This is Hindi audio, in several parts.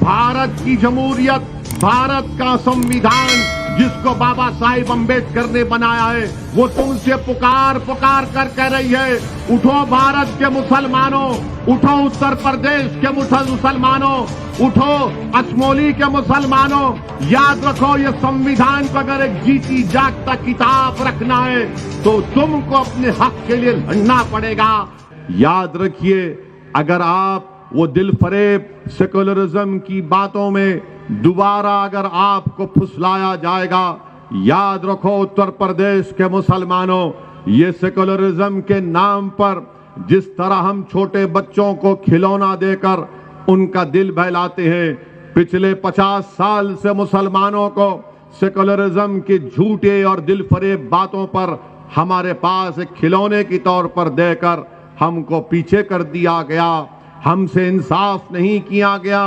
भारत की जमहूरियत, भारत का संविधान जिसको बाबा साहिब अम्बेडकर ने बनाया है, वो तुमसे पुकार पुकार कर कह रही है, उठो भारत के मुसलमानों, उठो उत्तर प्रदेश के मुसलमानों, उठो अजमोली के मुसलमानों, याद रखो ये संविधान को अगर एक जीती जागता किताब रखना है तो तुमको अपने हक के लिए लड़ना पड़ेगा। याद रखिए, अगर आप वो दिल फरेब सेकुलरिज्म की बातों में दोबारा अगर आपको फुसलाया जाएगा, याद रखो उत्तर प्रदेश के मुसलमानों, ये सेकुलरिज्म के नाम पर जिस तरह हम छोटे बच्चों को खिलौना देकर उनका दिल बहलाते हैं, पिछले 50 साल से मुसलमानों को सेकुलरिज्म की झूठे और दिल फरेब बातों पर हमारे पास एक खिलौने की तौर पर देकर हमको पीछे कर दिया गया, हमसे इंसाफ नहीं किया गया।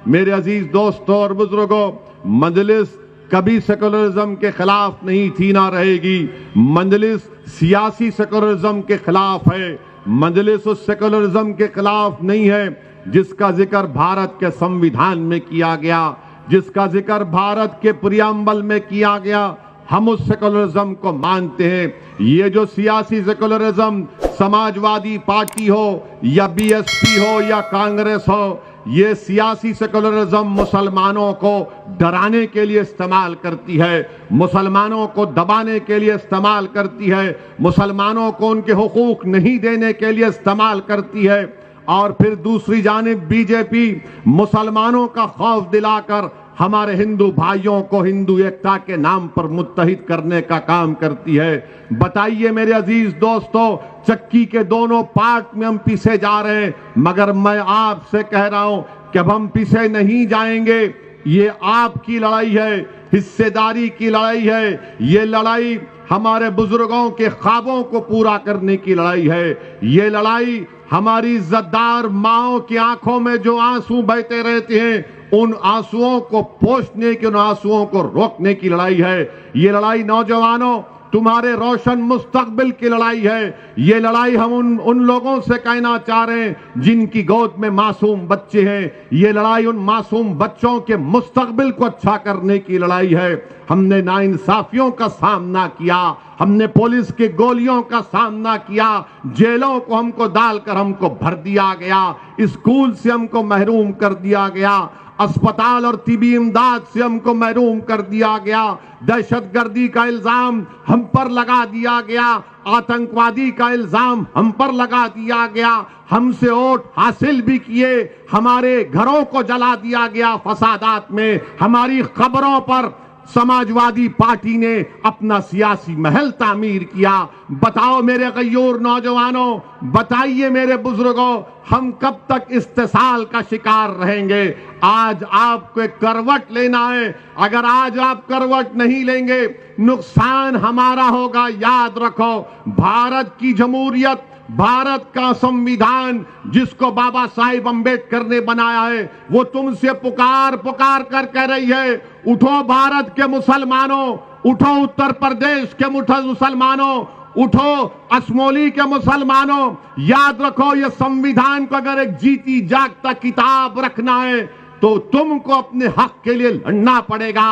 मेरे अजीज दोस्तों और बुजुर्गों, मजलिस कभी सेकुलरिज्म के खिलाफ नहीं थी, ना रहेगी। मजलिस सियासी सेकुलरिज्म के खिलाफ है। मजलिस उस सेकुलरिज्म के खिलाफ नहीं है जिसका जिक्र भारत के संविधान में किया गया, जिसका जिक्र भारत के प्रियम्बल में किया गया। हम उस सेकुलरिज्म को मानते हैं। ये जो सियासी सेकुलरिज्म समाजवादी पार्टी हो या बीएसपी हो या कांग्रेस हो, ये सियासी सेकुलरिज्म मुसलमानों को डराने के लिए इस्तेमाल करती है, मुसलमानों को दबाने के लिए इस्तेमाल करती है, मुसलमानों को उनके हुकूक नहीं देने के लिए इस्तेमाल करती है। और फिर दूसरी जानिब बीजेपी मुसलमानों का खौफ दिलाकर हमारे हिंदू भाइयों को हिंदू एकता के नाम पर मुत्तहिद करने का काम करती है। बताइए मेरे अजीज दोस्तों, चक्की के दोनों पार्ट में हम पीछे जा रहे हैं, मगर मैं आपसे कह रहा हूं कि अब हम पीछे नहीं जाएंगे। ये आपकी लड़ाई है, हिस्सेदारी की लड़ाई है। ये लड़ाई हमारे बुजुर्गों के ख्वाबों को पूरा करने की लड़ाई है। ये लड़ाई हमारी इज्जतदार माओं की आंखों में जो आंसू बहते रहते हैं, उन आंसुओं को पोंछने की, उन आंसुओं को रोकने की लड़ाई है। ये लड़ाई नौजवानों, तुम्हारे रोशन मुस्तकबिल की लड़ाई है। ये लड़ाई हम उन लोगों से कहना चाह रहे हैं जिनकी गोद में मासूम बच्चे हैं। ये लड़ाई उन मासूम बच्चों के मुस्तकबिल को अच्छा करने की लड़ाई है। हमने नाइंसाफियों का सामना किया, हमने पुलिस की गोलियों का सामना किया, जेलों को हमको डालकर हमको भर दिया गया, स्कूल से हमको महरूम कर दिया गया, अस्पताल और तिबी इमदाद से हमको महरूम कर दिया गया, दहशतगर्दी का इल्जाम हम पर लगा दिया गया, आतंकवादी का इल्जाम हम पर लगा दिया गया, हमसे वोट हासिल भी किए, हमारे घरों को जला दिया गया फसादात में, हमारी खबरों पर समाजवादी पार्टी ने अपना सियासी महल तामीर किया। बताओ मेरे गयूर नौजवानों, बताइए मेरे बुजुर्गों, हम कब तक इस्तेसाल का शिकार रहेंगे? आज आपको एक करवट लेना है। अगर आज आप करवट नहीं लेंगे, नुकसान हमारा होगा। याद रखो, भारत की जमहूरियत, भारत का संविधान जिसको बाबा साहिब अम्बेडकर ने बनाया है, वो तुमसे पुकार पुकार कर कह रही है, उठो भारत के मुसलमानों, उठो उत्तर प्रदेश के मुसलमानों, उठो अजमोली के मुसलमानों। याद रखो, ये संविधान को अगर एक जीती जागता किताब रखना है तो तुमको अपने हक के लिए लड़ना पड़ेगा।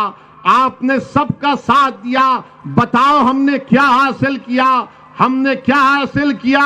आपने सबका साथ दिया, बताओ हमने क्या हासिल किया? हमने क्या हासिल किया?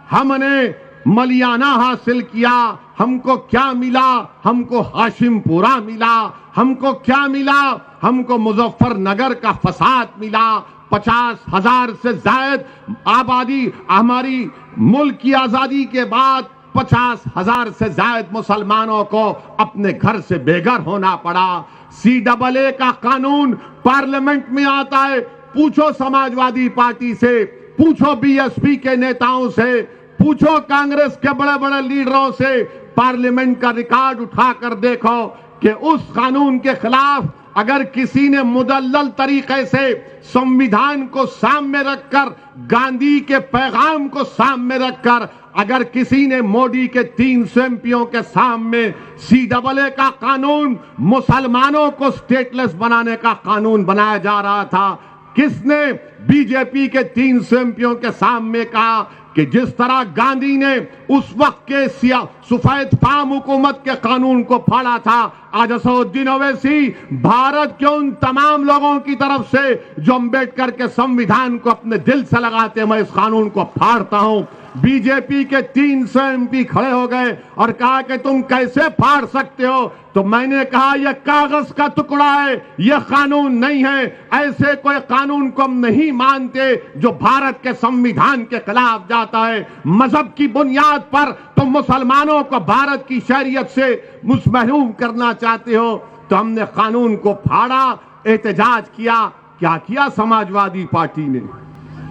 हमने मलियाना हासिल किया। हमको क्या मिला? हमको हाशिमपुरा मिला। हमको क्या मिला? हमको मुजफ्फरनगर का फसाद मिला। 50,000 से ज्यादा आबादी, हमारी मुल्क की आजादी के बाद 50,000 से ज्यादा मुसलमानों को अपने घर से बेघर होना पड़ा। CAA का कानून पार्लियामेंट में आता है, पूछो समाजवादी पार्टी से, पूछो बीएसपी के नेताओं से, पूछो कांग्रेस के बड़े बड़े लीडरों से, पार्लियामेंट का रिकॉर्ड उठाकर देखो कि उस कानून के खिलाफ अगर किसी ने मुदल्लल तरीके से संविधान को सामने रखकर, गांधी के पैगाम को सामने रखकर, अगर किसी ने मोदी के 300 एमपियों के सामने CAA का कानून, मुसलमानों को स्टेटलेस बनाने का कानून बनाया जा रहा था, किसने बीजेपी के 300 एमपियों के सामने कहा कि जिस तरह गांधी ने उस वक्त के सफेद फाम हुकूमत के कानून को फाड़ा था, आज असदुद्दीन ओवैसी भारत के उन तमाम लोगों की तरफ से जो अम्बेडकर के संविधान को अपने दिल से लगाते हैं, मैं इस कानून को फाड़ता हूं। बीजेपी के 300 एमपी खड़े हो गए और कहा कि तुम कैसे फाड़ सकते हो, तो मैंने कहा यह कागज का टुकड़ा है, यह कानून नहीं है। ऐसे कोई कानून को हम नहीं मानते जो भारत के संविधान के खिलाफ जाता है। मजहब की बुनियाद पर तुम मुसलमानों को भारत की शरीयत से महरूम करना चाहते हो, तो हमने कानून को फाड़ा, एहतजाज किया। क्या किया समाजवादी पार्टी ने,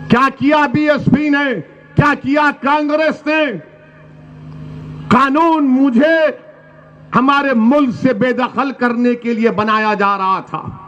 क्या किया बीएसपी ने, क्या किया कांग्रेस ने? कानून मुझे हमारे मुल्क से बेदखल करने के लिए बनाया जा रहा था।